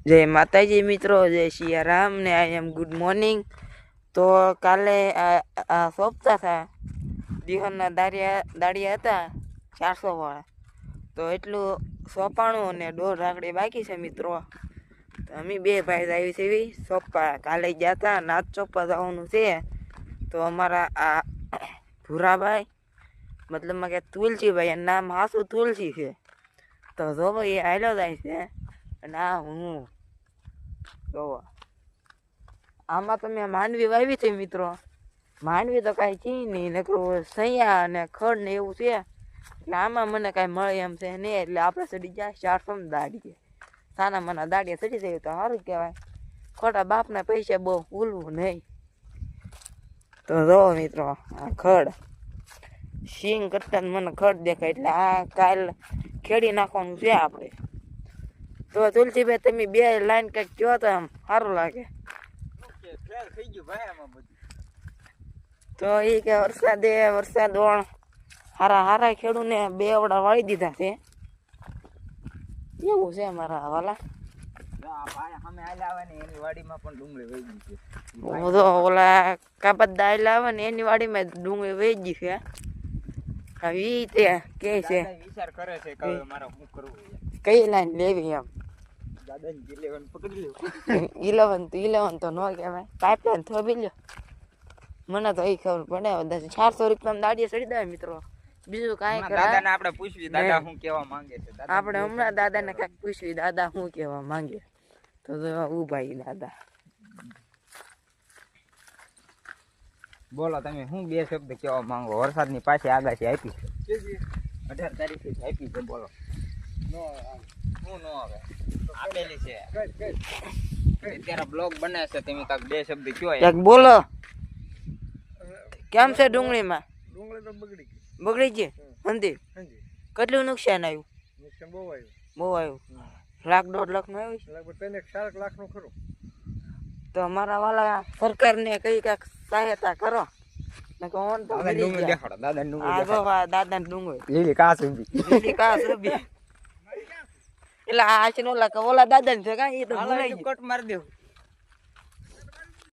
જય માતાજી મિત્રો, જય સિયારામ ને આઈ એમ ગુડ મોર્નિંગ. તો કાલે સોંપતા હતા દિહોરના દાડિયા હતા 400 વાળા, તો એટલું સોંપાણું અને 1.5 રાખડી બાકી છે મિત્રો. તો અમે બે ભાઈ આવી છે એવી સોંપા, કાલે ગયા હતા નાચ ચોપવા જવાનું છે. તો અમારા આ ભૂરાભાઈ મતલબમાં કે તુલસીભાઈ, એનું નામ હાસુ તુલસી છે. તો જો એ હાલો જાય છે અને આ હું જોવો આમાં તમે માંડવી વાવી છે મિત્રો. માંડવી તો કાંઈ ચી નહીં, નકરું સૈયા અને ખડ ને એવું છે. એટલે આમાં મને કાંઈ મળે એમ છે નહીં. એટલે આપણે ચડી જાય 400 દાડીએ, સાના માના દાડીએ ચડી જાય તો સારું કહેવાય. ખોટા બાપના પૈસા બહુ ભૂલવું નહીં. તો જોવો મિત્રો આ ખડ સિંગ કરતા મને ખડ દેખાય, એટલે આ કાલ ખેડી નાખવાનું છે આપણે. તો તુલસીભાઈ તમે બે લાઈન કંઈક કહો તો આમ સારું લાગે. તો એ કે વરસાદ હારા ખેડૂને બે વડા વાળી દીધા છે એવું છે મારા વાલા. ઓલા કાપદા આયલા આવે ને એની વાડીમાં ડુંગળી વેચી છે. હવે તે કે છે વિચાર કરે છે કે મારે શું કરવું, કઈ લાઈન લેવી એમ. 11 તો ન કહેવાય, પાઇપલાઈન થોભી લ્યો. મને તો એ ખબર પડે 400 રૂપિયામાં દાડીએ ચડી જાય મિત્રો. બીજું કાંઈ દાદાને આપણે પૂછવી, દાદા શું કહેવા માંગે છે. આપણે હમણાં દાદાને કાંઈક પૂછવી, દાદા શું કહેવા માંગે. તો ઉભા દાદા બોલો, તમે શું બે શબ્દ કહેવા માંગો? વરસાદની પાછી આગાહી આપી છે 18 તારીખે આપી છે. બોલો શું ન આવે આપેલી છે. અત્યારે બ્લોગ બને છે, તમે કાંઈક બે શબ્દ કયો બોલો. કેમ છે ડુંગળીમાં? ડુંગળી તો બગડી ગઈ. મંદિર કેટલું નુકસાન આવ્યું? નુકસાન બહુ આવ્યું. 1.5 લાખ નું આવ્યું, લગભગ 4 લાખ નું ખરું. તો અમારા વાલા સરકારને કઈ કાંઈક સહાયતા કરો. દાદા ડુંગળી કાસ ઉભી એટલે આ છે ઓલા દાદા ને છે. કટ મારી દેવું